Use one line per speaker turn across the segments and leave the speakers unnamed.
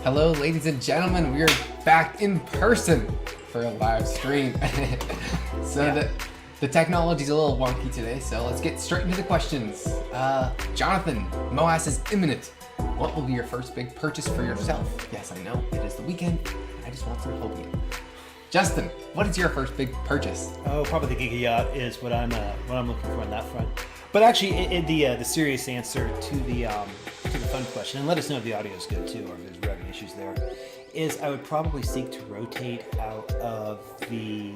Hello, ladies and gentlemen. We're back in person for a live stream. The technology's a little wonky today, so let's get straight into the questions. Jonathan, MOAS is imminent. What will be your first big purchase for yourself? Yes, I know, it is the weekend. I just want some hopium. Justin, what is your first big purchase?
Oh, probably the Giga Yacht is what I'm looking for on that front. But actually, the serious answer to the fun question, and let us know if the audio is good too, or if there's routing issues there, is I would probably seek to rotate out of the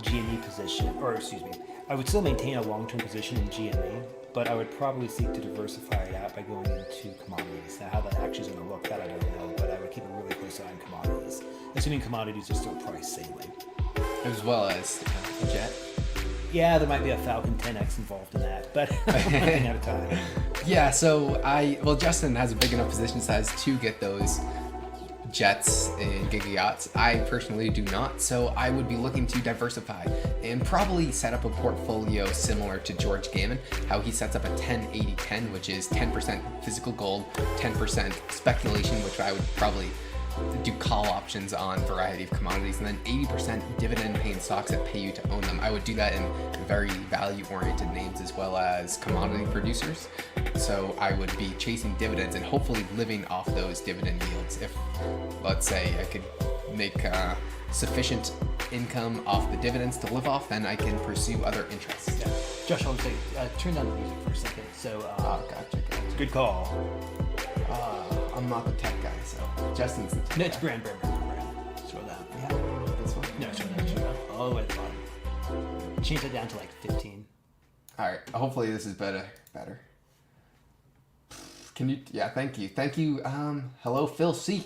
GME position, or excuse me, I would still maintain a long-term position in GME, but I would probably seek to diversify it out by going into commodities. Now, how that actually is going to look, that I don't know, but I would keep a really close eye on commodities, assuming commodities are still price sailing.
As well as a jet.
Yeah, there might be a Falcon 10X involved in that, but running out of time.
Yeah, so Justin has a big enough position size to get those jets and Giga Yachts. I personally do not, so I would be looking to diversify and probably set up a portfolio similar to George Gammon, how he sets up a 10-80-10, which is 10% physical gold, 10% speculation, which I would probably do call options on a variety of commodities, and then 80% dividend paying stocks that pay you to own them. I would do that in very value oriented names as well as commodity producers. So I would be chasing dividends and hopefully living off those dividend yields. If, let's say, I could make sufficient income off the dividends to live off, then I can pursue other interests.
Yeah. Josh, I'll say, turn down the music for a second. So,
Gotcha.
Good call.
I'm not the tech guy, so Justin's the tech
No, it's
guy.
brand. Scroll down.
Yeah, this one?
No, scroll down. All the way at the bottom. Change it down to like 15.
All right, hopefully this is better. Can you? Yeah, thank you. Hello, Phil C.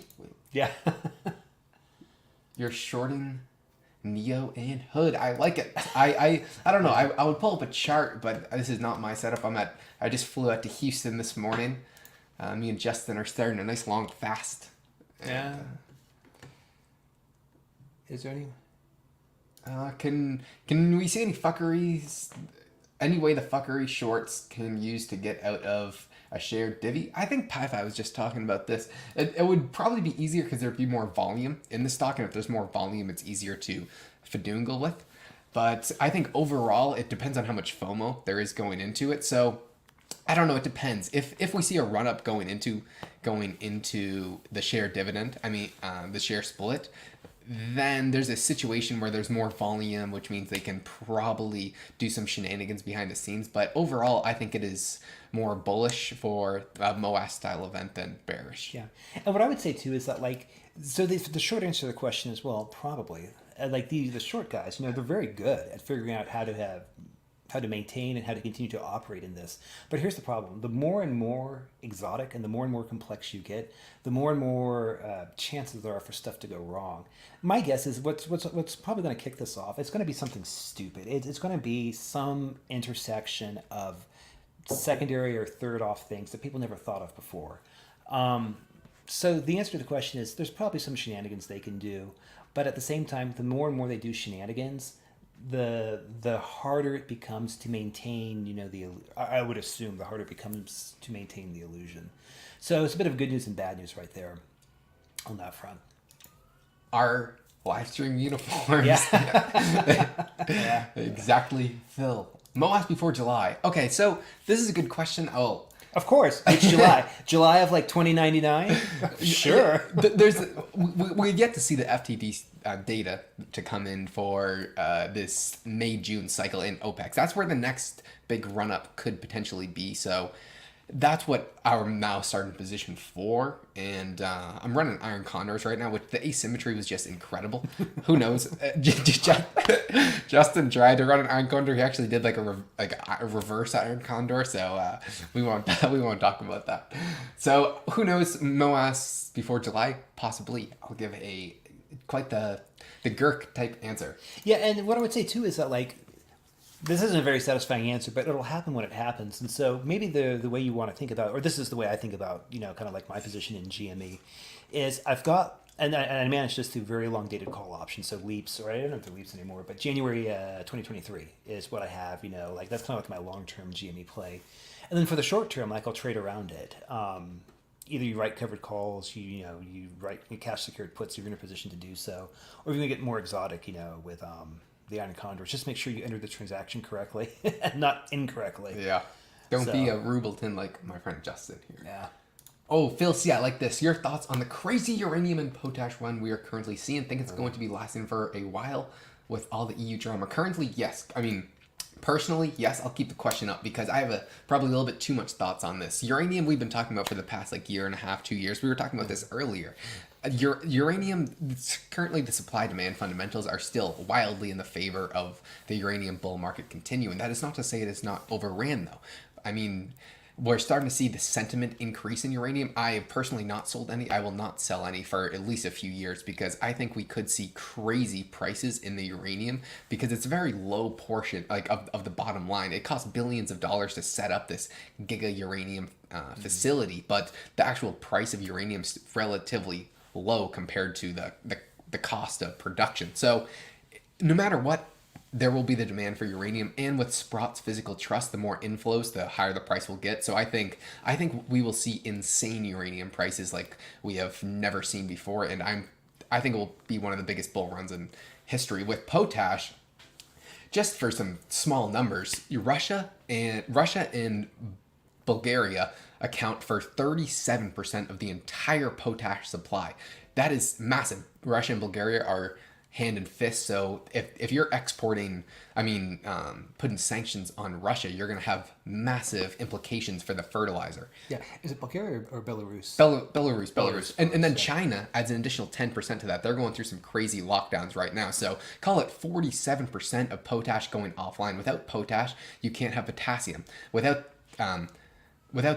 Yeah.
You're shorting Neo and Hood. I like it. I don't know. I would pull up a chart, but this is not my setup. I just flew out to Houston this morning. Me and Justin are starting a nice long fast.
Yeah. Is there any?
Can we see any fuckeries? Any way the fuckery shorts can use to get out of a shared divvy? I think Pi-Fi was just talking about this. It would probably be easier because there'd be more volume in the stock, and if there's more volume, it's easier to fidungle with. But I think overall, it depends on how much FOMO there is going into it. So I don't know. It depends. If we see a run up going into the share dividend, the share split, then there's a situation where there's more volume, which means they can probably do some shenanigans behind the scenes. But overall, I think it is more bullish for a MOAS style event than bearish.
Yeah. And what I would say too is that the short answer to the question is, well, probably. The short guys, they're very good at figuring out how to maintain and how to continue to operate in this. But here's the problem. The more and more exotic and the more complex you get, the more and more chances there are for stuff to go wrong. My guess is what's probably going to kick this off, it's going to be something stupid. It's going to be some intersection of secondary or third off things that people never thought of before. So the answer to the question is there's probably some shenanigans they can do. But at the same time, the more and more they do shenanigans, the harder it becomes to maintain, I would assume the harder it becomes to maintain the illusion. So it's a bit of good news and bad news right there on that front.
Our live stream uniforms.
Yeah.
Yeah. Exactly, Phil. MOAS before July. Okay, so this is a good question.
Of course. It's July. July of 2099? Sure.
We yet to see the FTD data to come in for this May-June cycle in OPEC. That's where the next big run-up could potentially be. So that's what I'm now starting position for. And I'm running iron condors right now, which the asymmetry was just incredible. Who knows? Justin tried to run an iron condor. He actually did a reverse iron condor. So we won't talk about that. So who knows? MOAS before July, possibly. I'll give quite the Gurk type answer.
Yeah, and what I would say too is that this isn't a very satisfying answer, but it'll happen when it happens. And so maybe the way you want to think about, or this is the way I think about, kind of like my position in GME, is I've got, and I manage this through very long dated call options, so leaps, or I don't know if they're leaps anymore, but January 2023 is what I have, that's kind of like my long-term GME play. And then for the short term, I'll trade around it. either you write covered calls, you cash secured puts, you're in a position to do so, or you're going to get more exotic, with the Iron Condors. Just make sure you enter the transaction correctly, not incorrectly.
Yeah. Don't be a rubleton like my friend Justin here.
Yeah.
Oh, Phil, see, I like this. Your thoughts on the crazy uranium and potash run we are currently seeing? Think it's going to be lasting for a while with all the EU drama? Currently, yes. I mean, personally, yes, I'll keep the question up because I have probably a little bit too much thoughts on this. Uranium, we've been talking about for the past year and a half, 2 years. We were talking about this earlier. Uranium, currently the supply-demand fundamentals are still wildly in the favor of the uranium bull market continuing. That is not to say it is not overran, though. I mean, we're starting to see the sentiment increase in uranium. I have personally not sold any. I will not sell any for at least a few years because I think we could see crazy prices in the uranium because it's a very low portion of the bottom line. It costs billions of dollars to set up this giga uranium facility, but the actual price of uranium is relatively low compared to the cost of production. So no matter what, there will be the demand for uranium, and with Sprott's physical trust, the more inflows, the higher the price will get. So I think we will see insane uranium prices like we have never seen before, and I think it will be one of the biggest bull runs in history. With potash, just for some small numbers, Russia and Bulgaria account for 37% of the entire potash supply. That is massive. Russia and Bulgaria are hand and fist. So if you're exporting, putting sanctions on Russia, you're going to have massive implications for the fertilizer.
Yeah. Is it Bulgaria or Belarus?
Belarus. And then China adds an additional 10% to that. They're going through some crazy lockdowns right now. So call it 47% of potash going offline. Without potash, you can't have potassium. Without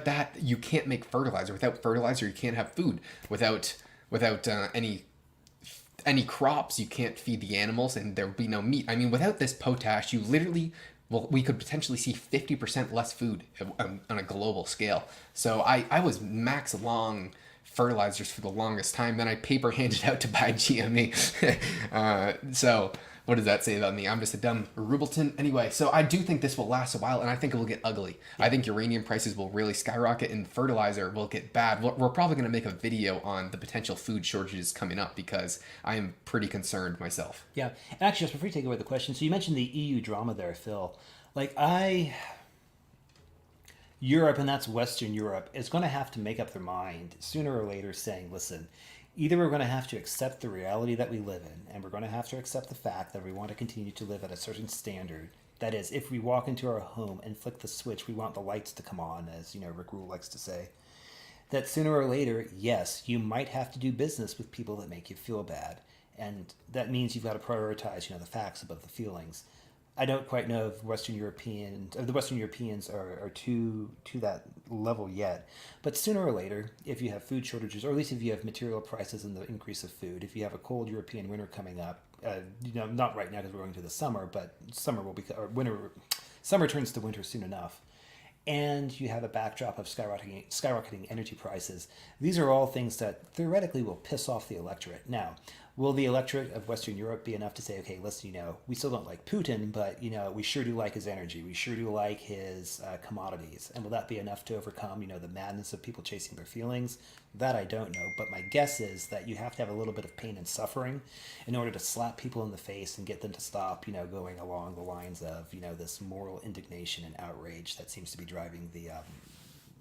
that, you can't make fertilizer. Without fertilizer, you can't have food. Without any crops, you can't feed the animals, and there would be no meat. I mean, without this potash, we could potentially see 50% less food on a global scale. So I was max long fertilizers for the longest time. Then I paper handed out to buy GME. So what does that say about me? I'm just a dumb rubleton. Anyway, so I do think this will last a while, and I think it will get ugly. Yeah. I think uranium prices will really skyrocket, and fertilizer will get bad. We're probably going to make a video on the potential food shortages coming up because I am pretty concerned myself.
Yeah. And actually, just before you take away the question, so you mentioned the EU drama there, Phil. Europe, and that's Western Europe, is going to have to make up their mind sooner or later saying, listen, either we're going to have to accept the reality that we live in, and we're going to have to accept the fact that we want to continue to live at a certain standard. That is, if we walk into our home and flick the switch, we want the lights to come on, as Rick Rule likes to say. That sooner or later, yes, you might have to do business with people that make you feel bad. And that means you've got to prioritize, the facts above the feelings. I don't quite know if the Western Europeans are to that level yet. But sooner or later, if you have food shortages, or at least if you have material prices and the increase of food, if you have a cold European winter coming up, not right now because we're going to the summer, but summer turns to winter soon enough, and you have a backdrop of skyrocketing energy prices, these are all things that theoretically will piss off the electorate. Now, will the electorate of Western Europe be enough to say, okay, listen, we still don't like Putin, but, we sure do like his energy. We sure do like his commodities. And will that be enough to overcome, the madness of people chasing their feelings? That I don't know. But my guess is that you have to have a little bit of pain and suffering in order to slap people in the face and get them to stop, going along the lines of, this moral indignation and outrage that seems to be driving the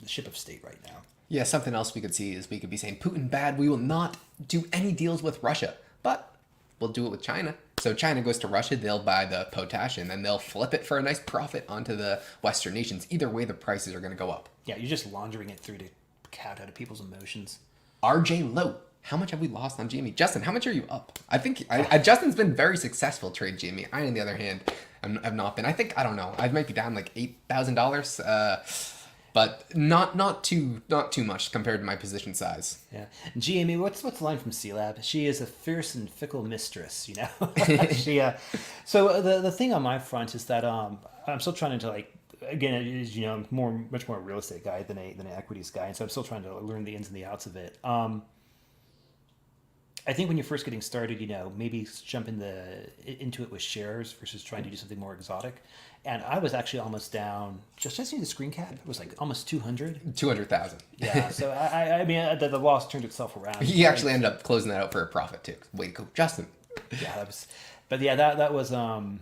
ship of state right now.
Yeah, something else we could see is we could be saying, Putin bad, we will not do any deals with Russia, but we'll do it with China. So China goes to Russia, they'll buy the potash, and then they'll flip it for a nice profit onto the Western nations. Either way, the prices are going to go up.
Yeah, you're just laundering it through to cat out of people's emotions.
RJ Lowe, how much have we lost on GME? Justin, how much are you up? I think Justin's been very successful trade GME. I, on the other hand, have not been. I don't know. I might be down like $8,000. But not too much compared to my position size.
Yeah, GME. What's the line from C-Lab? She is a fierce and fickle mistress. So the thing on my front is that I'm still trying to again, as I'm much more a real estate guy than an equities guy, and so I'm still trying to learn the ins and the outs of it. I think when you're first getting started, maybe jump into it with shares versus trying to do something more exotic. And I was actually almost down, just the screen cap, it was like almost 200.
200,000.
Yeah, so I mean, the loss turned itself around.
He actually ended up closing that out for a profit too. Way to go, Justin.
Yeah, but yeah, that was not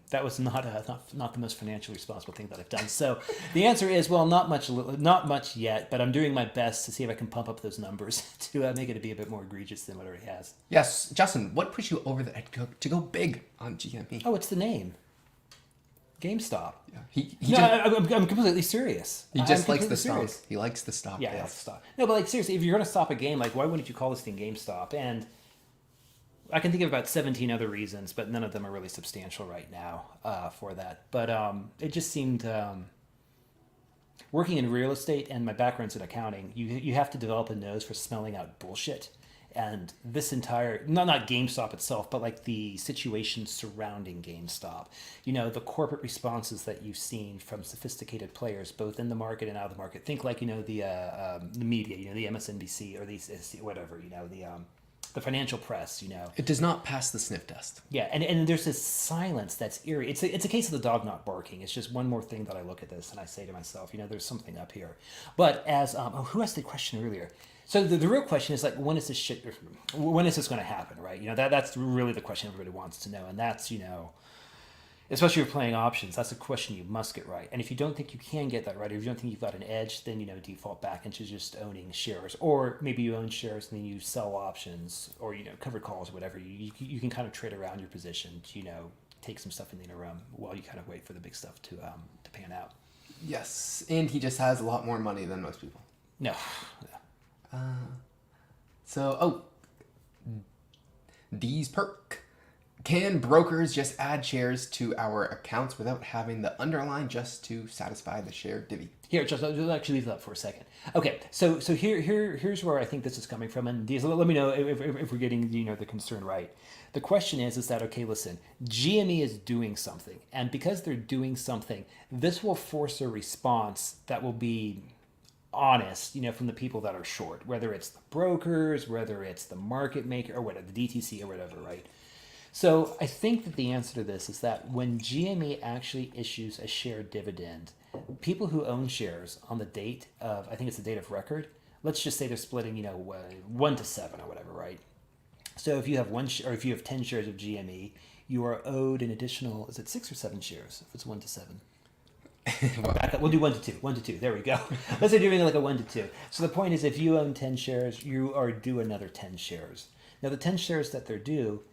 the most financially responsible thing that I've done. So the answer is, well, not much yet, but I'm doing my best to see if I can pump up those numbers to make it be a bit more egregious than what it already has.
Yes, Justin, what pushed you over the edge to go big on GME?
Oh, it's the name. GameStop.
Yeah.
I'm completely serious.
He just likes the
stock.
stock. He likes the stock.
Yeah, he likes the stock. No, but like seriously, if you're going to stop a game, like why wouldn't you call this thing GameStop? And I can think of about 17 other reasons, but none of them are really substantial right now for that. But it just seemed working in real estate and my background's in accounting, you have to develop a nose for smelling out bullshit. And this entire, not GameStop itself, but like the situation surrounding GameStop, the corporate responses that you've seen from sophisticated players, both in the market and out of the market. Think like, the media, the MSNBC or the whatever, the financial press,
It does not pass the sniff test.
Yeah, and there's this silence that's eerie. It's a case of the dog not barking. It's just one more thing that I look at this and I say to myself, there's something up here. But as who asked the question earlier? So the real question is like, when is this going to happen, right? That's really the question everybody wants to know, and that's especially if you're playing options, that's a question you must get right. And if you don't think you can get that right, or if you don't think you've got an edge, then default back into just owning shares, or maybe you own shares and then you sell options, or covered calls, or whatever. You can kind of trade around your position, take some stuff in the interim while you kind of wait for the big stuff to pan out.
Yes, and he just has a lot more money than most people.
No.
D's perk. Can brokers just add shares to our accounts without having the underline just to satisfy the share divvy?
Here, I'll actually leave that for a second. Okay, so here's where I think this is coming from, and let me know if we're getting the concern right. The question is that, okay, listen, GME is doing something, and because they're doing something, this will force a response that will be honest, from the people that are short, whether it's the brokers, whether it's the market maker, or whatever, the DTC or whatever, right? So I think that the answer to this is that when GME actually issues a share dividend, people who own shares on the date of, I think it's the date of record, let's just say they're splitting, 1 to 7 or whatever, right? So if you have if you have 10 shares of GME, you are owed an additional, is it 6 or 7 shares if it's 1 to 7? Back up. We'll do 1 to 2. 1 to 2. There we go. Let's say you're doing like a 1 to 2. So the point is, if you own 10 shares, you are due another 10 shares. Now the 10 shares that they're due,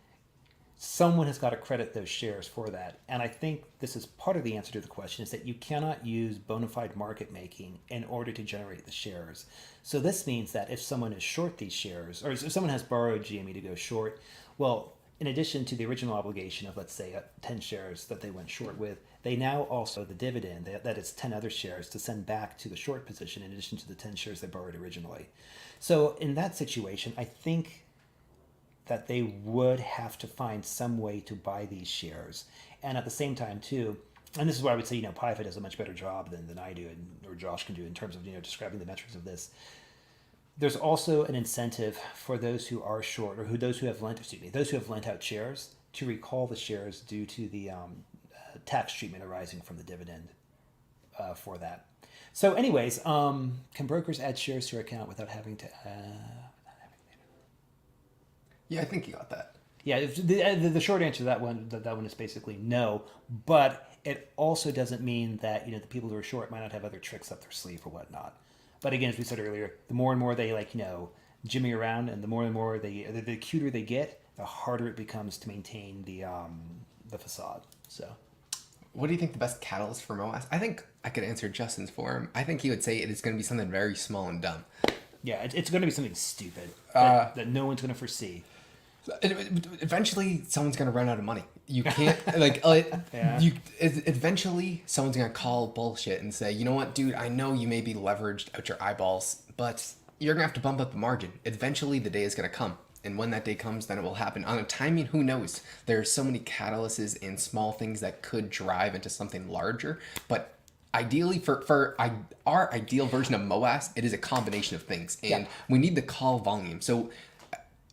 someone has got to credit those shares for that. And I think this is part of the answer to the question, is that you cannot use bona fide market making in order to generate the shares. So this means that if someone is short these shares, or if someone has borrowed GME to go short, well, in addition to the original obligation of, let's say, 10 shares that they went short with, they now also the dividend, that is 10 other shares to send back to the short position in addition to the 10 shares they borrowed originally. So in that situation, I think that they would have to find some way to buy these shares. And at the same time, too, and this is where I would say, PIFA does a much better job than I do, or Josh can do in terms of, describing the metrics of this. There's also an incentive for those who are short, or those who have lent out shares, to recall the shares due to the tax treatment arising from the dividend for that. So anyways, can brokers add shares to your account without having to...
Yeah, I think you got that.
Yeah, the short answer to that one is basically no, but it also doesn't mean that the people who are short might not have other tricks up their sleeve or whatnot. But again, as we said earlier, the more and more they jimmy around, and the more and more the cuter they get, the harder it becomes to maintain the facade. So,
what do you think the best catalyst for MOAS? I think I could answer Justin's for him. I think he would say it is going to be something very small and dumb.
Yeah, it's going to be something stupid that no one's going to foresee.
Eventually, someone's gonna run out of money. You can't eventually, someone's gonna call bullshit and say, you know what, dude? I know you may be leveraged out your eyeballs, but you're gonna have to bump up the margin. Eventually, the day is gonna come, and when that day comes, then it will happen. On a timing, who knows? There are so many catalysts and small things that could drive into something larger, but ideally, for our ideal version of MOAS, it is a combination of things, and we need the call volume. So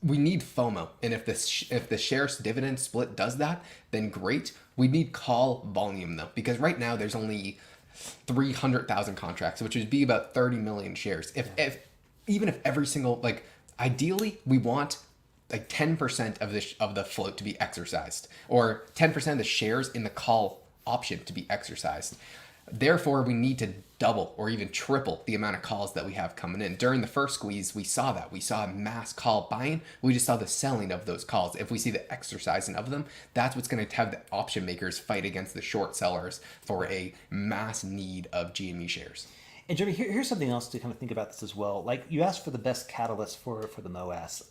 we need FOMO, and if the shares dividend split does that, then great. We need call volume though, because right now there's only 300,000 contracts, which would be about 30 million shares. If even if every single, like, ideally we want like 10% of the float to be exercised, or 10% of the shares in the call option to be exercised. Therefore, we need to double or even triple the amount of calls that we have coming in. During the first squeeze, we saw that. We saw mass call buying. We just saw the selling of those calls. If we see the exercising of them, that's what's going to have the option makers fight against the short sellers for a mass need of GME shares.
And Jeremy, here's something else to kind of think about this as well. Like, you asked for the best catalyst for the MOAS.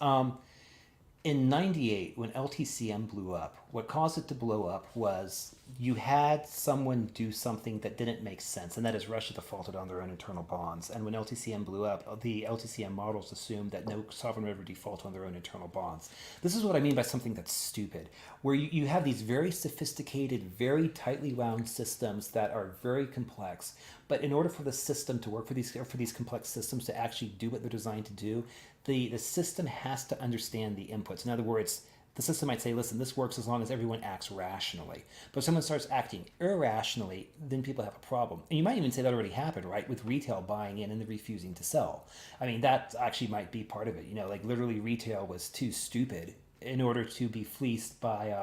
In 98, when LTCM blew up, what caused it to blow up was you had someone do something that didn't make sense, and that is Russia defaulted on their own internal bonds. And when LTCM blew up, the LTCM models assumed that no sovereign would ever default on their own internal bonds. This is what I mean by something that's stupid, where you have these very sophisticated, very tightly wound systems that are very complex. But in order for the system to work, for these complex systems to actually do what they're designed to do, the system has to understand the inputs. In other words, the system might say, listen, this works as long as everyone acts rationally. But if someone starts acting irrationally, then people have a problem. And you might even say that already happened, right? With retail buying in and then refusing to sell. I mean, that actually might be part of it. You know, like literally retail was too stupid in order to be fleeced by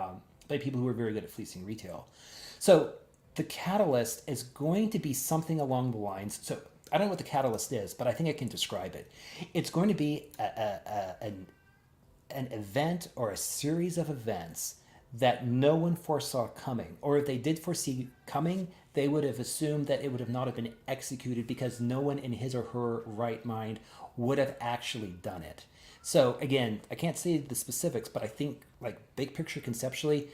people who were very good at fleecing retail. So the catalyst is going to be something along the lines. So I don't know what the catalyst is, but I think I can describe it. It's going to be an event or a series of events that no one foresaw coming. Or if they did foresee coming, they would have assumed that it would have not have been executed because no one in his or her right mind would have actually done it. So again, I can't say the specifics, but I think like big picture conceptually,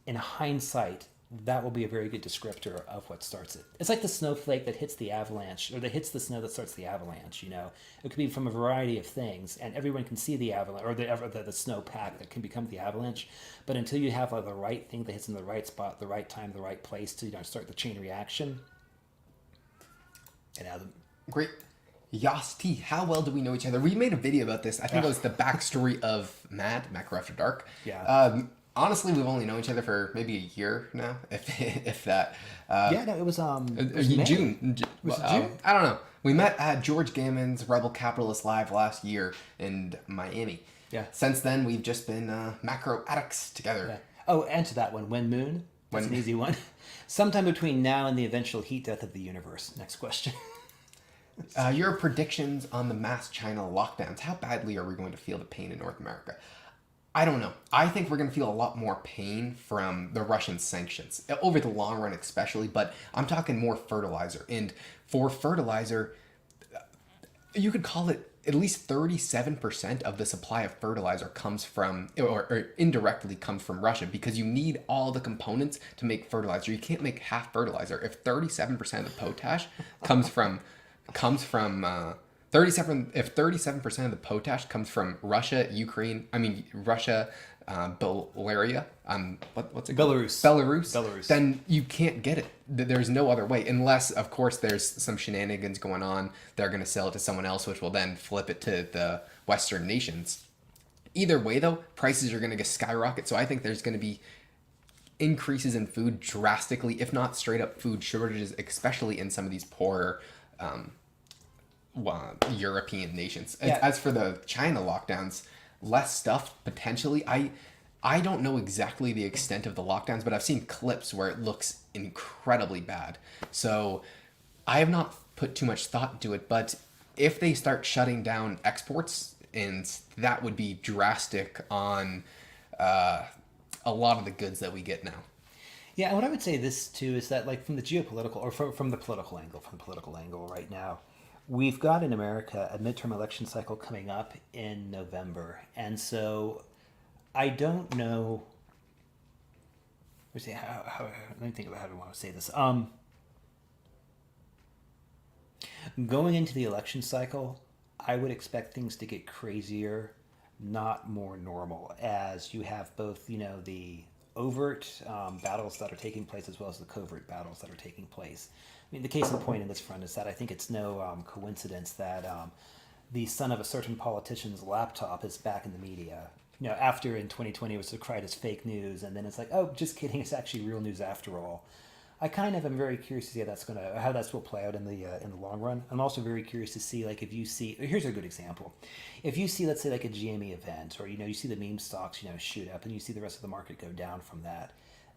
in hindsight, that will be a very good descriptor of what starts it. It's like the snowflake that hits the avalanche, or that hits the snow that starts the avalanche. You know, it could be from a variety of things, and everyone can see the avalanche or the snow pack that can become the avalanche. But until you have the right thing that hits in the right spot, the right time, the right place to start the chain reaction, it hasn't.
Great. Yas T, how well do we know each other? We made a video about this. I think it was the backstory of Macro After Dark.
Yeah.
Honestly, we've only known each other for maybe a year now, if that.
It was
June.
Was it June?
I don't know. We met at George Gammon's Rebel Capitalist Live last year in Miami.
Yeah.
Since then, we've just been macro addicts together.
Yeah. Oh, answer that one. When Moon? That's an easy one. Sometime between now and the eventual heat death of the universe. Next question.
Your predictions on the mass China lockdowns. How badly are we going to feel the pain in North America? I don't know. I think we're going to feel a lot more pain from the Russian sanctions, over the long run especially, but I'm talking more fertilizer. And for fertilizer, you could call it at least 37% of the supply of fertilizer comes from, or indirectly comes from Russia, because you need all the components to make fertilizer. You can't make half fertilizer. If 37% of the potash comes from 37% of the potash comes from Russia, Belarus, what's it called? Belarus. Then you can't get it. There's no other way, unless, of course, there's some shenanigans going on. They're going to sell it to someone else, which will then flip it to the Western nations. Either way, though, prices are going to skyrocket. So I think there's going to be increases in food drastically, if not straight up food shortages, especially in some of these poorer European nations.
Yeah.
As for the China lockdowns, less stuff potentially. I don't know exactly the extent of the lockdowns, but I've seen clips where it looks incredibly bad. So I have not put too much thought into it, but if they start shutting down exports, and that would be drastic on a lot of the goods that we get now.
Yeah, and what I would say this too is that, like, from the geopolitical or from the political angle right now, we've got in America a midterm election cycle coming up in November. And so I don't know. Let me think about how I want to say this. Going into the election cycle, I would expect things to get crazier, not more normal, as you have both, the overt battles that are taking place as well as the covert battles that are taking place. I mean, the case in point in this front is that I think it's no coincidence that the son of a certain politician's laptop is back in the media. After in 2020 it was decried as fake news, and then it's like, oh, just kidding, it's actually real news after all. I kind of am very curious to see how that's will play out in the long run. I'm also very curious to see, like, if you see, here's a good example. If you see, let's say, like a GME event, or you see the meme stocks shoot up, and you see the rest of the market go down from that,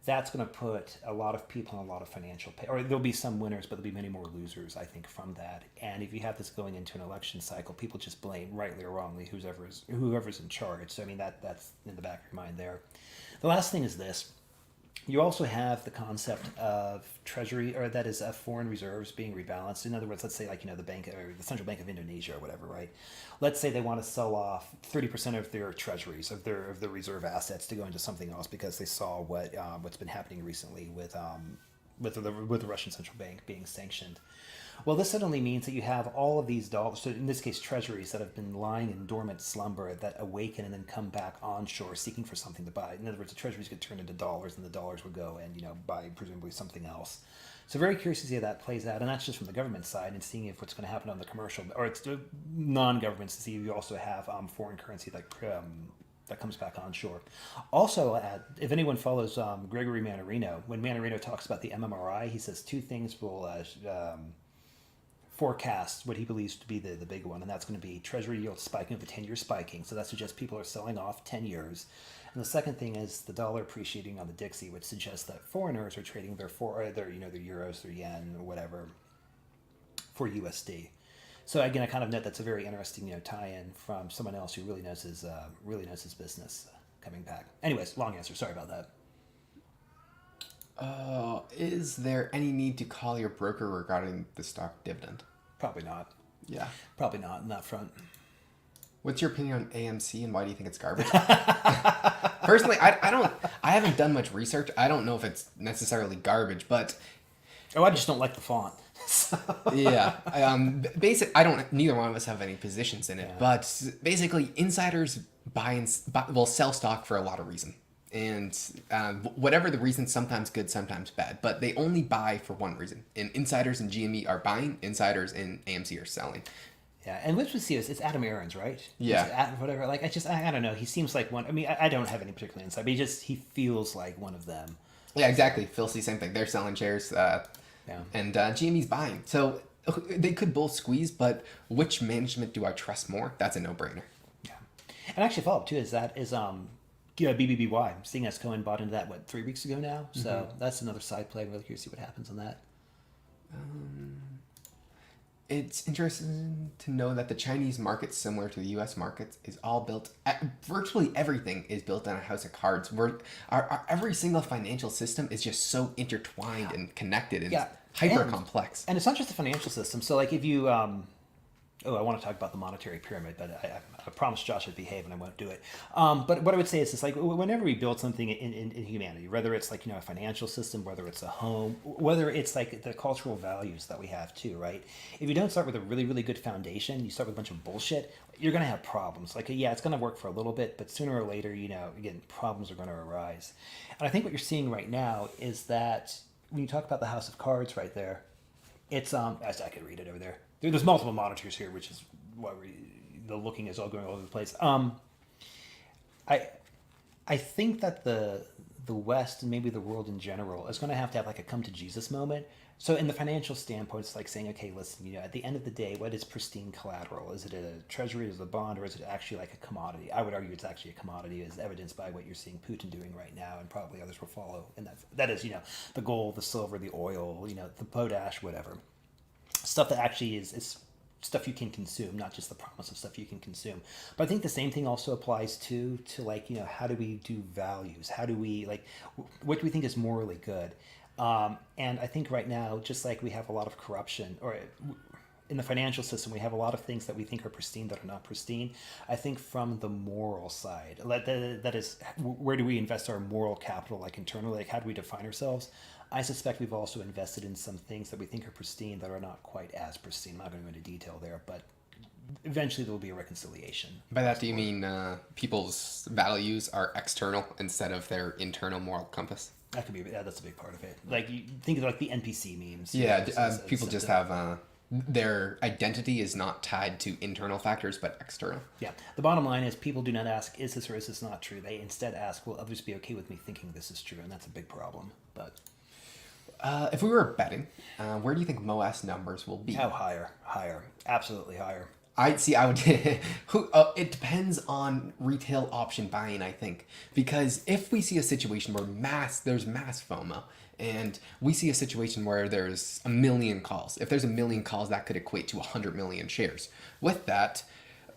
that's going to put a lot of people in a lot of financial pain. Or there'll be some winners, but there'll be many more losers, I think, from that. And if you have this going into an election cycle, people just blame, rightly or wrongly, whoever's in charge. So I mean, that's in the back of your mind there. The last thing is this. You also have the concept of treasury, or that is foreign reserves being rebalanced. In other words, let's say the bank or the Central Bank of Indonesia or whatever, right? Let's say they want to sell off 30% of their treasuries, of their reserve assets, to go into something else because they saw what's been happening recently with the Russian Central Bank being sanctioned. Well, this suddenly means that you have all of these dollars, so in this case treasuries, that have been lying in dormant slumber, that awaken and then come back onshore seeking for something to buy. In other words, the treasuries get turned into dollars, and the dollars would go and buy presumably something else. So very curious to see how that plays out, and that's just from the government side, and seeing if what's going to happen on the commercial, or it's the non-governments, to see if you also have foreign currency that comes back onshore. Also, if anyone follows Gregory Mannarino, when Mannarino talks about the MMRI, he says two things will forecast what he believes to be the big one, and that's going to be treasury yield spiking, of the 10-year spiking. So that suggests people are selling off 10 years. And the second thing is the dollar appreciating on the Dixie, which suggests that foreigners are trading their euros, their yen, or whatever, for USD. So again, I kind of note that's a very interesting tie-in from someone else who really knows his business coming back. Anyways, long answer. Sorry about that.
Is there any need to call your broker regarding the stock dividend?
Probably not.
Yeah.
Probably not in that front.
What's your opinion on AMC, and why do you think it's garbage? Personally, I haven't done much research. I don't know if it's necessarily garbage, but
I just don't like the font.
Yeah. Neither one of us have any positions in it, but basically insiders sell stock for a lot of reasons. And whatever the reason, sometimes good, sometimes bad, but they only buy for one reason. And insiders in GME are buying, insiders in AMC are selling.
Yeah, and what we see is it's Adam Aarons, right?
Yeah.
Whatever. Like I don't know. He seems like one. I mean, I don't have any particular insight, but he feels like one of them.
Yeah, exactly. Phil sees same thing. They're selling shares, and GME's buying. So they could both squeeze, but which management do I trust more? That's a no-brainer.
Yeah, and actually, follow up too is BBBY. Seeing as Cohen bought into that 3 weeks ago now, so that's another side play. I'm really curious to see what happens on that.
It's interesting to know that the Chinese market, similar to the U.S. markets, is all built. Virtually everything is built on a house of cards. Where every single financial system is just so intertwined and connected and hyper complex.
And it's not just the financial system. So, like, if you I want to talk about the monetary pyramid, but I promised Josh I'd behave and I won't do it. But what I would say is, it's like whenever we build something in humanity, whether it's like a financial system, whether it's a home, whether it's like the cultural values that we have too, right? If you don't start with a really, really good foundation, you start with a bunch of bullshit, you're going to have problems. Like, it's going to work for a little bit, but sooner or later, again, problems are going to arise. And I think what you're seeing right now is that when you talk about the house of cards right there, it's I could read it over there. There's multiple monitors here, which is why the looking is all going all over the place. I think that the West and maybe the world in general is going to have like a come to Jesus moment. So in the financial standpoint, it's like saying, okay, listen, at the end of the day, what is pristine collateral? Is it a treasury, is it a bond, or is it actually like a commodity? I would argue it's actually a commodity, as evidenced by what you're seeing Putin doing right now, and probably others will follow. And that is, the gold, the silver, the oil, the potash, whatever. Stuff that actually is stuff you can consume, not just the promise of stuff you can consume. But I think the same thing also applies to like, how do we do values? How do we, like, what do we think is morally good? And I think right now, just like we have a lot of corruption, or in the financial system, we have a lot of things that we think are pristine that are not pristine. I think from the moral side, that is, where do we invest our moral capital, like internally, like how do we define ourselves? I suspect we've also invested in some things that we think are pristine that are not quite as pristine. I'm not going to go into detail there, but eventually there will be a reconciliation.
By that, do you mean people's values are external instead of their internal moral compass?
That could be. That's a big part of it. Like, you think of like the NPC memes.
Yeah, people just have their identity is not tied to internal factors but external.
Yeah. The bottom line is people do not ask, is this or is this not true? They instead ask, will others be okay with me thinking this is true? And that's a big problem. But
If we were betting, where do you think MOAS numbers will be?
how higher? Higher. Absolutely higher.
I would. It depends on retail option buying, I think, because if we see a situation where there's mass FOMO, and we see a situation where there's a million calls. If there's a million calls, that could equate to 100 million shares. With that,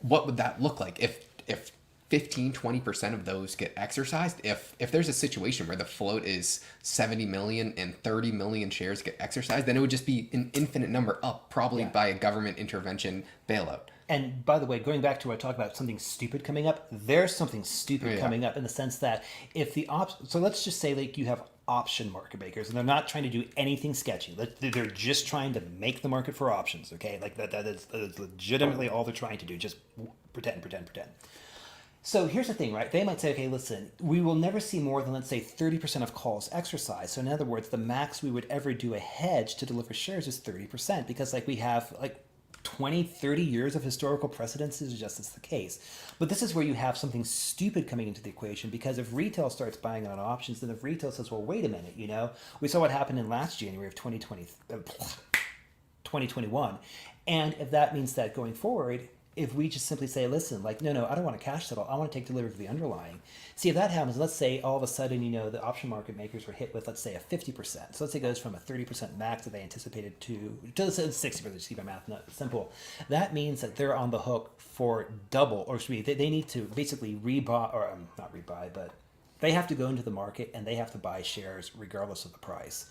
what would that look like if 15-20% of those get exercised? If there's a situation where the float is 70 million and 30 million shares get exercised, then it would just be an infinite number up, probably by a government intervention bailout.
And by the way, going back to what I talked about something stupid coming up, there's something stupid coming up in the sense that if the so let's just say like you have option market makers and they're not trying to do anything sketchy. They're just trying to make the market for options, okay? Like that is legitimately all they're trying to do. Just pretend. So here's the thing, right? They might say, okay, listen, we will never see more than, let's say, 30% of calls exercised. So in other words, the max we would ever do a hedge to deliver shares is 30% because like we have like 20, 30 years of historical precedence is just as the case. But this is where you have something stupid coming into the equation because if retail starts buying on options, then if retail says, well, wait a minute, we saw what happened in last January of 2021. And if that means that going forward, if we just simply say, listen, like, no, I don't want to cash settle. I want to take delivery of the underlying. See, if that happens, let's say all of a sudden, the option market makers were hit with, let's say, a 50%. So let's say it goes from a 30% max that they anticipated to 60%, to keep my math not simple. That means that they're on the hook for double, or excuse me, they need to basically rebuy, or not rebuy, but they have to go into the market and they have to buy shares regardless of the price.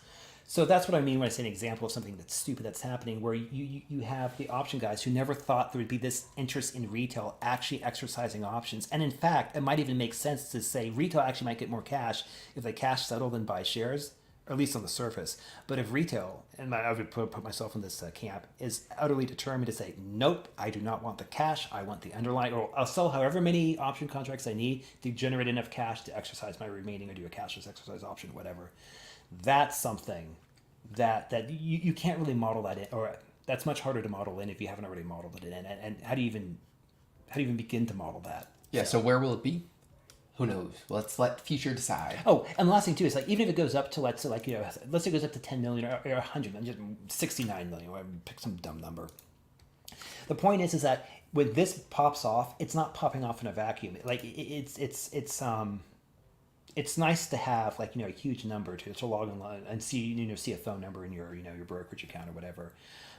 So that's what I mean when I say an example of something that's stupid that's happening, where you have the option guys who never thought there would be this interest in retail actually exercising options. And in fact, it might even make sense to say retail actually might get more cash if they cash settle than buy shares, or at least on the surface. But if retail, and I would put myself in this camp, is utterly determined to say, nope, I do not want the cash, I want the underlying, or I'll sell however many option contracts I need to generate enough cash to exercise my remaining or do a cashless exercise option, whatever. That's something that you can't really model that in, or that's much harder to model in if you haven't already modeled it in. And how do you even begin to model that?
Yeah. So where will it be? Who knows? Let's let future decide.
Oh, and the last thing too is like even if it goes up to let's say it goes up to 10 million or 100 million, just 69 million, or pick some dumb number. The point is that when this pops off, it's not popping off in a vacuum. Like it's nice to have like a huge number to log in and see see a phone number in your your brokerage account or whatever.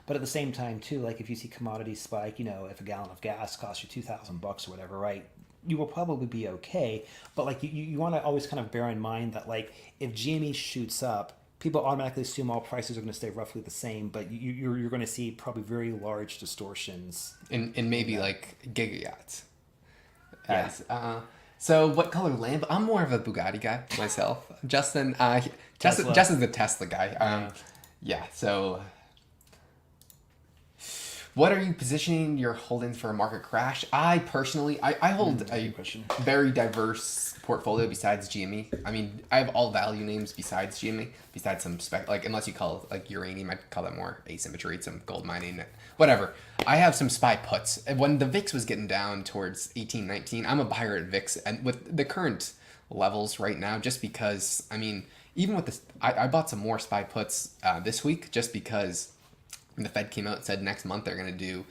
But at the same time too, like if you see commodities spike, if a gallon of gas costs you $2,000 or whatever, right? You will probably be okay. But like you want to always kind of bear in mind that like if GME shoots up, people automatically assume all prices are going to stay roughly the same, but you're going to see probably very large distortions
in maybe like gigayachts.
Yeah.
So what color Lambo? I'm more of a Bugatti guy myself. Justin's the Tesla guy. So what are you positioning your holdings for a market crash? I personally, I hold a very diverse portfolio besides GME. I mean, I have all value names besides GME, besides some unless you call it like uranium, I'd call that more asymmetry, some gold mining, whatever. I have some SPY puts. When the VIX was getting down towards 18, 19, I'm a buyer at VIX. And with the current levels right now, just because, I mean, even with this, I bought some more SPY puts this week just because the Fed came out and said next month they're going to do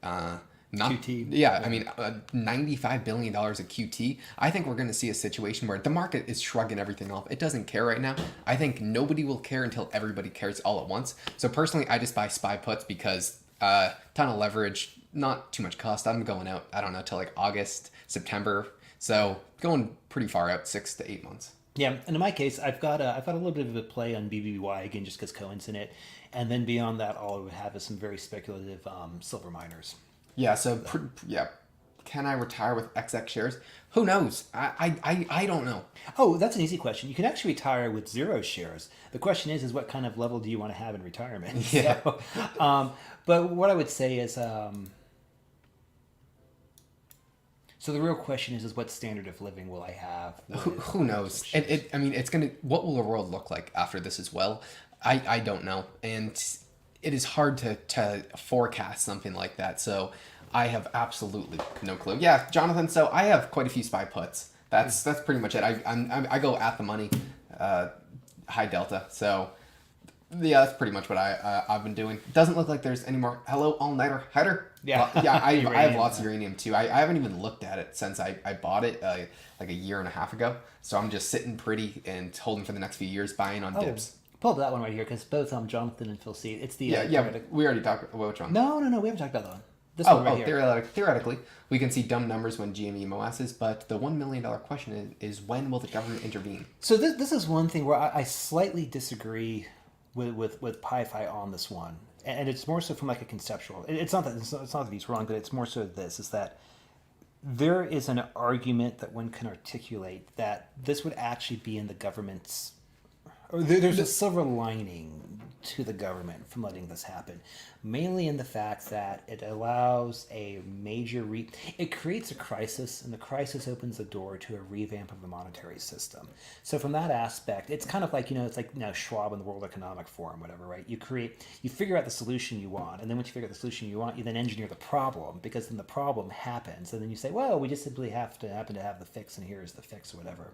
QT.
Yeah, I mean, $95 billion of QT. I think we're going to see a situation where the market is shrugging everything off. It doesn't care right now. I think nobody will care until everybody cares all at once. So personally, I just buy SPY puts because ton of leverage, not too much cost. I'm going out, I don't know, till like August, September. So going pretty far out, 6 to 8 months.
Yeah, and in my case, I've got a little bit of a play on BBY again, just because Cohen's in it, and then beyond that, all I would have is some very speculative silver miners.
Yeah. So can I retire with XX shares? Who knows? I don't know.
Oh, that's an easy question. You can actually retire with 0 shares. The question is what kind of level do you want to have in retirement?
Yeah.
So, but what I would say is. So the real question is what standard of living will I have?
Who knows? I mean, it's gonna. What will the world look like after this as well? I don't know. And it is hard to forecast something like that. So I have absolutely no clue. Yeah, Jonathan. So I have quite a few SPY puts. That's pretty much it. I go at the money, high delta. So yeah, that's pretty much what I've been doing. Doesn't look like there's any more. Hello, all-nighter hider.
Yeah.
Well, yeah. I have lots of
yeah.
uranium too. I haven't even looked at it since I bought it like a year and a half ago. So I'm just sitting pretty and holding for the next few years, buying on dips.
Pull up that one right here because both Jonathan and Phil see it. It's the
Yeah. We already talked about which one.
No, we haven't talked about that one. This one right here.
Theoretically, we can see dumb numbers when GME molasses, but the $1 million question is when will the government intervene?
So this is one thing where I slightly disagree with Pi-Fi on this one, and it's more so from like a conceptual. It's not that he's wrong, but it's more so this is that there is an argument that one can articulate that this would actually be in the government's. Or there's a silver lining to the government from letting this happen, mainly in the fact that it allows a major it creates a crisis, and the crisis opens the door to a revamp of the monetary system. So from that aspect, it's kind of like, it's like, Schwab in the World Economic Forum, whatever, right? You figure out the solution you want, and then once you figure out the solution you want, you then engineer the problem, because then the problem happens, and then you say, well, we just simply happen to have the fix, and here's the fix, or whatever.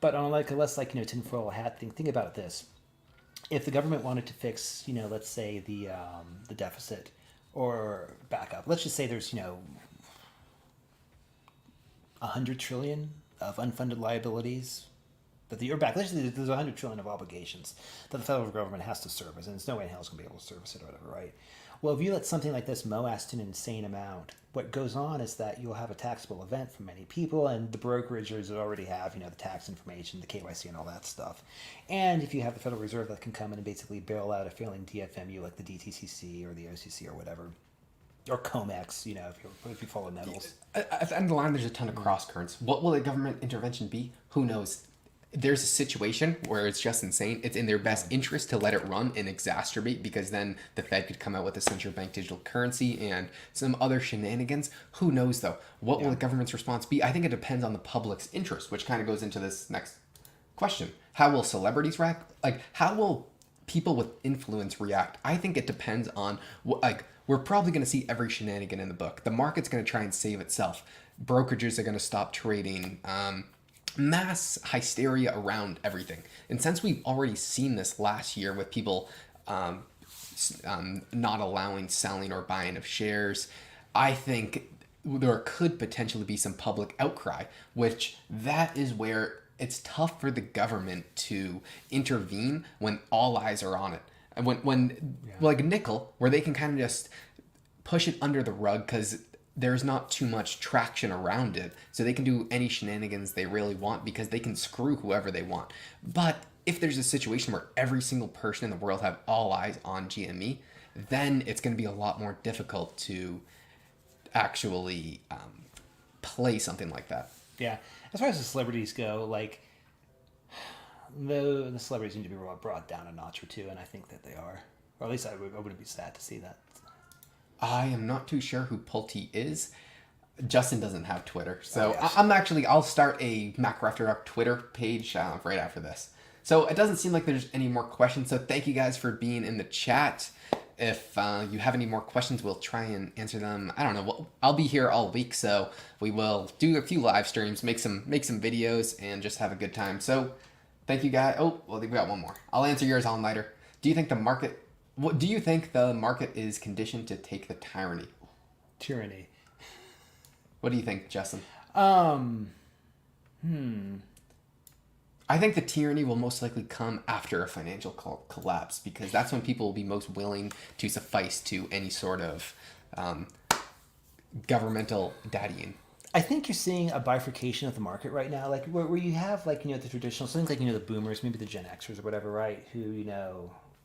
But on like a less tinfoil hat thing, think about this. If the government wanted to fix, let's say the deficit or back up, let's just say there's, 100 trillion of unfunded liabilities that let's say there's 100 trillion of obligations that the federal government has to service, and there's no way in hell it's going to be able to service it or whatever, right? Well, if you let something like this moas to an insane amount, what goes on is that you'll have a taxable event for many people, and the brokerages already have, the tax information, the KYC, and all that stuff. And if you have the Federal Reserve that can come in and basically bail out a failing DFMU like the DTCC or the OCC or whatever, or COMEX, if you follow metals.
At the end of the line, there's a ton of cross currents. What will a government intervention be? Who knows? There's a situation where it's just insane. It's in their best interest to let it run and exacerbate, because then the Fed could come out with a central bank digital currency and some other shenanigans. Who knows, though? What will the government's response be? I think it depends on the public's interest, which kind of goes into this next question. How will celebrities react? Like, how will people with influence react? I think it depends on, we're probably going to see every shenanigan in the book. The market's going to try and save itself. Brokerages are going to stop trading. Mass hysteria around everything. And since we've already seen this last year with people not allowing selling or buying of shares, I think there could potentially be some public outcry, which that is where it's tough for the government to intervene when all eyes are on it. And when like nickel, where they can kind of just push it under the rug because there's not too much traction around it, so they can do any shenanigans they really want because they can screw whoever they want. But if there's a situation where every single person in the world have all eyes on GME, then it's going to be a lot more difficult to actually play something like that.
Yeah. As far as the celebrities go, like, the celebrities need to be brought down a notch or two, and I think that they are. Or at least I wouldn't be sad to see that.
I am not too sure who Pulte is. Justin doesn't have Twitter, so I'll start a Macro After Dark Twitter page right after this. So it doesn't seem like there's any more questions, so thank you guys for being in the chat. If you have any more questions, we'll try and answer them. I don't know. I'll be here all week, so we will do a few live streams, make some videos, and just have a good time. So thank you guys. Oh, well, we got one more. I'll answer yours all nighter. Do you think the market is conditioned to take the tyranny?
Tyranny.
What do you think, Justin? I think the tyranny will most likely come after a financial collapse, because that's when people will be most willing to suffice to any sort of governmental daddying.
I think you're seeing a bifurcation of the market right now, like where you have the traditional things, like the boomers, maybe the Gen Xers or whatever, right? Who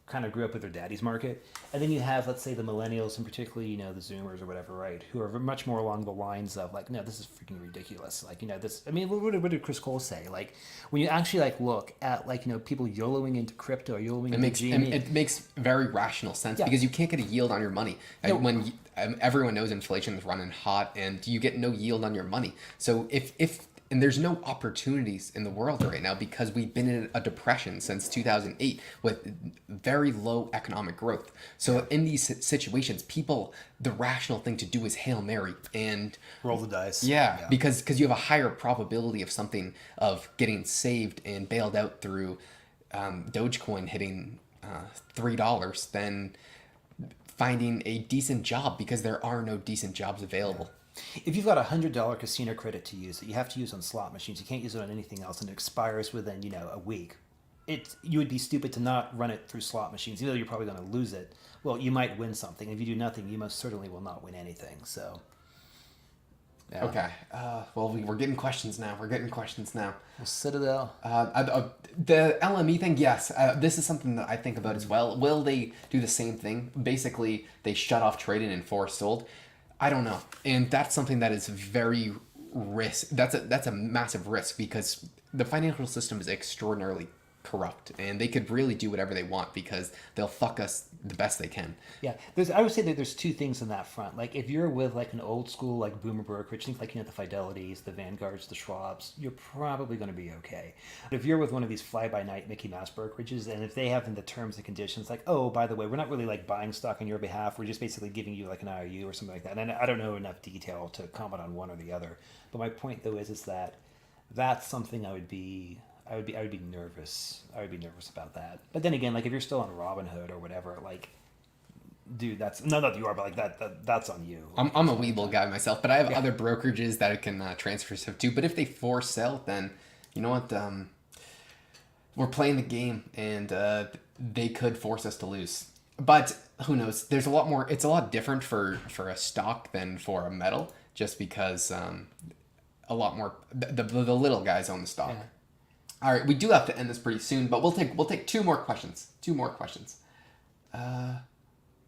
kind of grew up with their daddy's market, and then you have, let's say, the millennials, and particularly the Zoomers or whatever, right? Who are much more along the lines of like, no, this is freaking ridiculous. Like this. I mean, what did Chris Cole say? Like when you actually look at people YOLOing into crypto, YOLOing into GME,
it makes very rational sense because you can't get a yield on your money everyone knows inflation is running hot and you get no yield on your money. So if And there's no opportunities in the world right now because we've been in a depression since 2008 with very low economic growth. So in these situations, the rational thing to do is Hail Mary and
Roll the dice.
yeah. Because you have a higher probability of getting saved and bailed out through Dogecoin hitting $3 than finding a decent job, because there are no decent jobs available.
If you've got $100 casino credit to use that you have to use on slot machines, you can't use it on anything else, and it expires within a week. You would be stupid to not run it through slot machines, even though you're probably going to lose it. Well, you might win something. If you do nothing, you most certainly will not win anything. So. Yeah.
Okay. Well, we're getting questions now.
Well, Citadel.
The LME thing, yes. This is something that I think about as well. Will they do the same thing? Basically, they shut off trading and force sold. I don't know, and that's something that is very risk. That's a massive risk, because the financial system is extraordinarily corrupt, and they could really do whatever they want because they'll fuck us the best they can.
Yeah, I would say that there's two things on that front. Like, if you're with like an old school like boomer brokerage, think like the Fidelities, the Vanguards, the Schwabs, you're probably going to be okay. But if you're with one of these fly-by-night Mickey Mouse brokerages, and if they have in the terms and conditions like, oh, by the way, we're not really like buying stock on your behalf, we're just basically giving you like an IOU or something like that. And I don't know enough detail to comment on one or the other. But my point though is that that's something I would be nervous. I would be nervous about that. But then again, like if you're still on Robinhood or whatever, like, dude, that's not you are, but like that's on you.
I'm a Webull guy myself, but I have other brokerages that I can transfer stuff to. But if they force sell, then you know what? We're playing the game, and they could force us to lose. But who knows? There's a lot more. It's a lot different for a stock than for a metal, just because a lot more the little guys own the stock. Yeah. All right, we do have to end this pretty soon, but we'll take two more questions. Where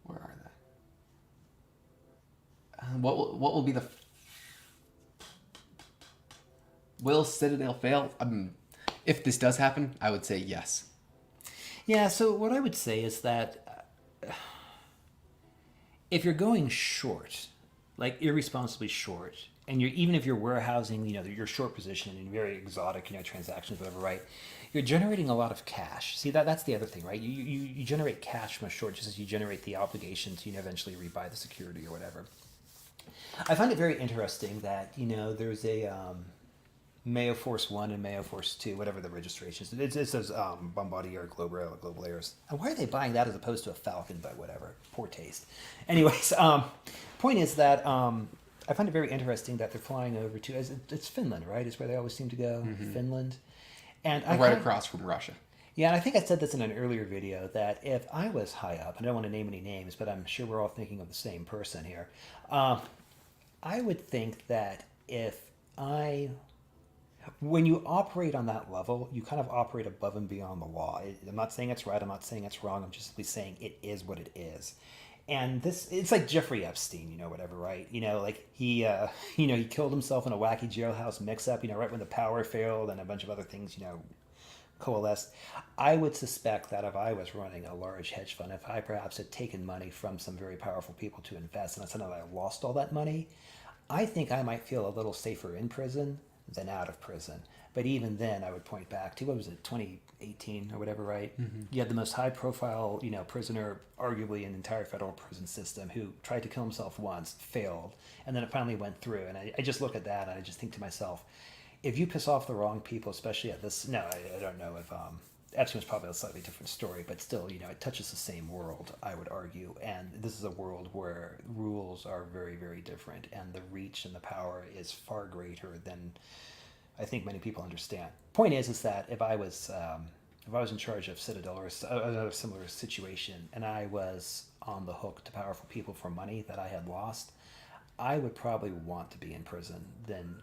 are they? What will be the? Will Citadel fail? If this does happen, I would say yes.
Yeah. So what I would say is that if you're going short, like irresponsibly short, and even if you're warehousing, your short position in very exotic, transactions, whatever, right? You're generating a lot of cash. See, that's the other thing, right? You generate cash from a short just as you generate the obligation to eventually rebuy the security or whatever. I find it very interesting that there's a Mayo Force 1 and Mayo Force 2, whatever the registration is. It says Bombardier Global Airs. And why are they buying that as opposed to a Falcon? But whatever, poor taste. Anyways, point is that. I find it very interesting that they're flying over to, it's Finland, right? Is where they always seem to go, Finland. And
across from Russia.
Yeah, and I think I said this in an earlier video, that if I was high up, and I don't want to name any names, but I'm sure we're all thinking of the same person here, I would think that when you operate on that level, you kind of operate above and beyond the law. I'm not saying it's right, I'm not saying it's wrong, I'm just simply saying it is what it is. And it's like Jeffrey Epstein, whatever, right? Like he killed himself in a wacky jailhouse mix-up, right when the power failed and a bunch of other things, coalesced. I would suspect that if I was running a large hedge fund, if I perhaps had taken money from some very powerful people to invest, and suddenly I lost all that money, I think I might feel a little safer in prison than out of prison. But even then, I would point back to, 2018 or whatever, right? Mm-hmm. You had the most high-profile, prisoner, arguably in the entire federal prison system, who tried to kill himself once, failed, and then it finally went through. And I just look at that, and I just think to myself, if you piss off the wrong people, especially at this, I don't know if Epstein was probably a slightly different story, but still, it touches the same world, I would argue. And this is a world where rules are very, very different, and the reach and the power is far greater than I think many people understand. Point is that if I was in charge of Citadel or a similar situation, and I was on the hook to powerful people for money that I had lost, I would probably want to be in prison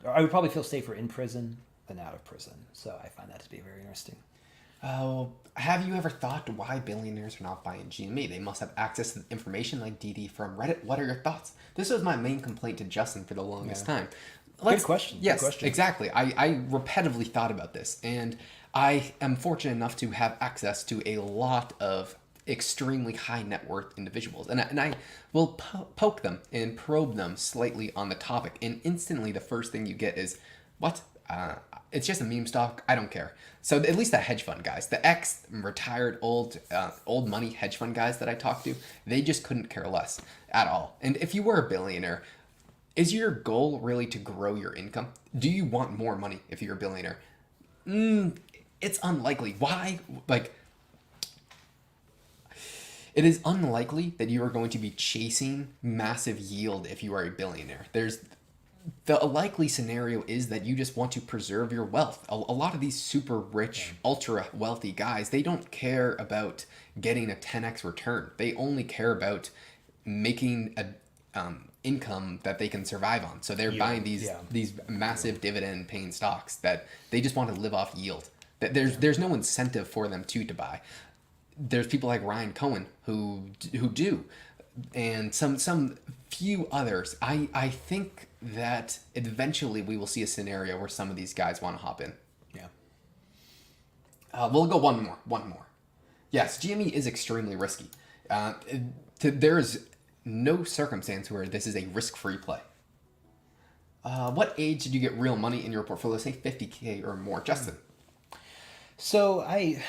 or I would probably feel safer in prison than out of prison. So I find that to be very interesting.
Have you ever thought why billionaires are not buying GME? They must have access to information like DD from Reddit. What are your thoughts? This was my main complaint to Justin for the longest time.
Good question.
Yes,
Good question.
Exactly. I repetitively thought about this, and I am fortunate enough to have access to a lot of extremely high net worth individuals, and I will poke them and probe them slightly on the topic, and instantly the first thing you get is, what? It's just a meme stock. I don't care. So at least the hedge fund guys, the ex-retired old money hedge fund guys that I talked to, they just couldn't care less at all. And if you were a billionaire, is your goal really to grow your income? Do you want more money if you're a billionaire? It's unlikely. Why? Like, it is unlikely that you are going to be chasing massive yield if you are a billionaire. The likely scenario is that you just want to preserve your wealth. A lot of these super rich, ultra wealthy guys, they don't care about getting a 10x return. They only care about making a income that they can survive on. So they're buying these massive dividend paying stocks that they just want to live off yield. There's no incentive for them to buy. There's people like Ryan Cohen who do, and some few others. I think that eventually we will see a scenario where some of these guys want to hop in.
Yeah.
We'll go one more. Yes, GME is extremely risky. There is no circumstance where this is a risk-free play. What age did you get real money in your portfolio? Say 50K or more, Justin.
So I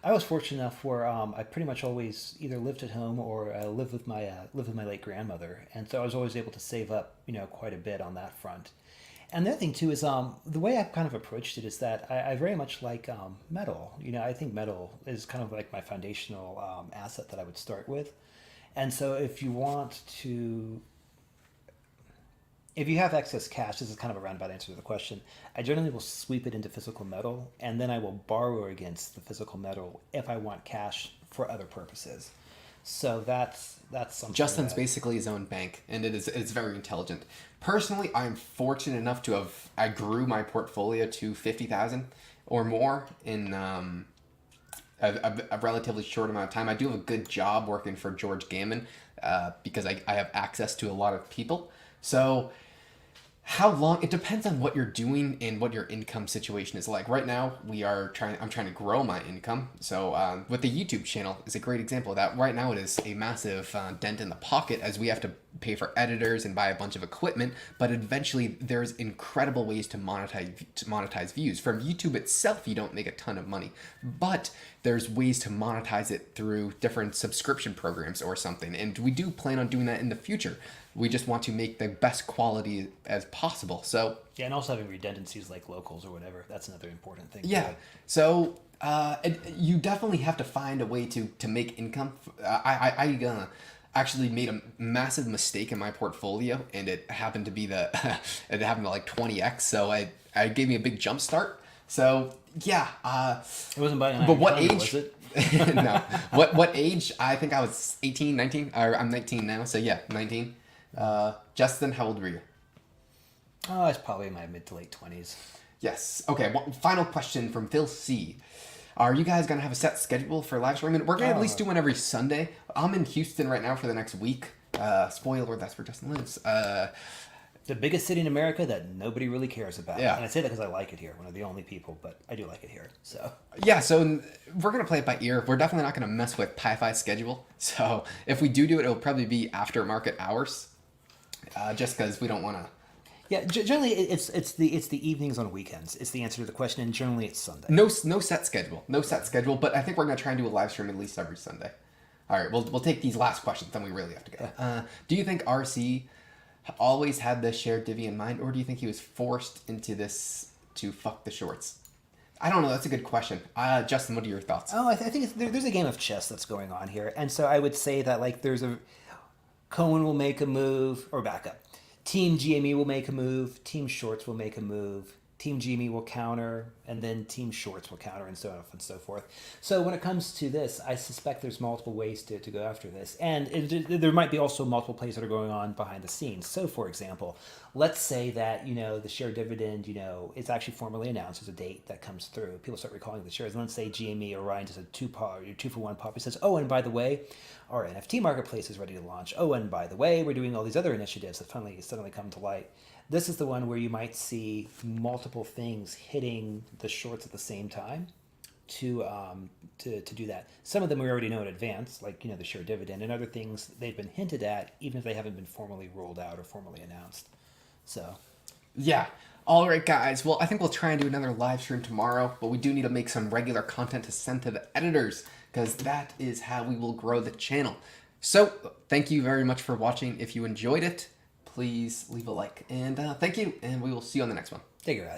was fortunate enough where I pretty much always either lived at home or lived with my late grandmother, and so I was always able to save up quite a bit on that front. And the other thing too is the way I've kind of approached it is that I very much like metal. I think metal is kind of like my foundational asset that I would start with. And so if you have excess cash, this is kind of a roundabout answer to the question, I generally will sweep it into physical metal, and then I will borrow against the physical metal if I want cash for other purposes. So that's something.
Justin's basically his own bank, and it's very intelligent. Personally, I'm fortunate enough I grew my portfolio to 50,000 or more in a relatively short amount of time. I do have a good job working for George Gammon because I have access to a lot of people. So how long, it depends on what you're doing and what your income situation is like. Right now, I'm trying to grow my income. So with the YouTube channel is a great example of that. Right now, it is a massive dent in the pocket as we have to pay for editors and buy a bunch of equipment. But eventually, there's incredible ways to monetize views. From YouTube itself, you don't make a ton of money. But there's ways to monetize it through different subscription programs or something. And we do plan on doing that in the future. We just want to make the best quality as possible. So
yeah, and also having redundancies like locals or whatever. That's another important thing.
Yeah. So you definitely have to find a way to make income. I actually made a massive mistake in my portfolio, and it happened to be it happened to like 20x. So I gave me a big jump start. So yeah.
It wasn't buying an
but what
iron,
age?
was it?
No. What age? I think I was 18, 19. I'm 19 now. So yeah, 19. Justin, how old were you?
Oh, it's probably in my mid to late 20s.
Yes. Okay. One final question from Phil C. Are you guys gonna have a set schedule for live streaming? We're gonna at least do one every Sunday. I'm in Houston right now for the next week. Spoiler, that's where Justin lives.
The biggest city in America that nobody really cares about.
Yeah.
And I say that because I like it here. One of the only people, but I do like it here. So
yeah, so we're going to play it by ear. We're definitely not going to mess with Pi-Fi's schedule. So if we do it, it'll probably be after market hours. Just because we don't want to.
yeah, generally it's the evenings on weekends. It's the answer to the question, and generally it's Sunday.
No set schedule. No set schedule, but I think we're going to try and do a live stream at least every Sunday. All right, we'll take these last questions, then we really have to go. Do you think RC always had the shared divvy in mind, or do you think he was forced into this to fuck the shorts? I don't know. That's a good question. Justin, what are your thoughts?
Oh, I think there's a game of chess that's going on here, and so I would say that like Cohen will make a move, or back up. Team GME will make a move. Team Shorts will make a move. Team GME will counter, and then Team Shorts will counter, and so on and so forth. So when it comes to this, I suspect there's multiple ways to go after this. And there might be also multiple plays that are going on behind the scenes. So, for example, let's say that, the share dividend, it's actually formally announced as a date that comes through. People start recalling the shares. And let's say GME or Ryan does a 2-for-1 pop. He says, oh, and by the way, our NFT marketplace is ready to launch. Oh, and by the way, we're doing all these other initiatives that suddenly come to light. This is the one where you might see multiple things hitting the shorts at the same time to do that. Some of them we already know in advance, like the share dividend, and other things they've been hinted at, even if they haven't been formally rolled out or formally announced. So,
yeah, All right, guys. Well, I think we'll try and do another live stream tomorrow, but we do need to make some regular content to send to the editors, because that is how we will grow the channel. So, thank you very much for watching. If you enjoyed it, please leave a like. And thank you, and we will see you on the next one.
Take care, guys.